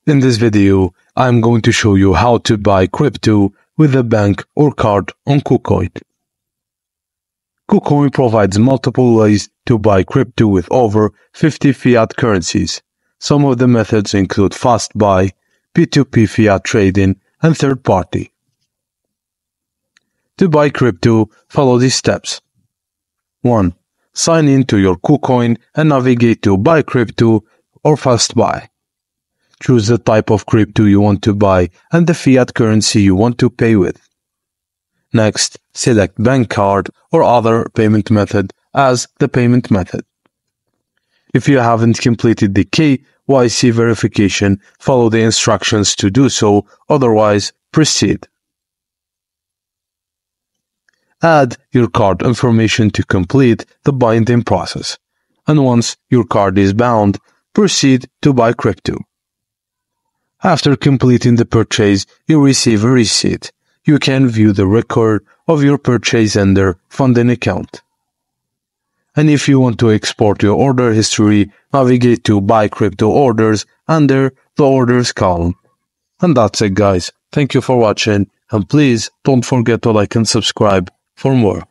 In this video, I'm going to show you how to buy crypto with a bank or card on KuCoin. KuCoin provides multiple ways to buy crypto with over 50 fiat currencies. Some of the methods include fast buy, P2P fiat trading, and third party. To buy crypto, follow these steps. 1. Sign in to your KuCoin and navigate to Buy Crypto or Fast Buy. Choose the type of crypto you want to buy and the fiat currency you want to pay with. Next, select bank card or other payment method as the payment method. If you haven't completed the KYC verification, follow the instructions to do so, otherwise proceed. Add your card information to complete the binding process, and once your card is bound, proceed to buy crypto. After completing the purchase, you receive a receipt. You can view the record of your purchase under Funding Account. And if you want to export your order history, navigate to Buy Crypto Orders under the Orders column. And that's it, guys. Thank you for watching, and please don't forget to like and subscribe for more.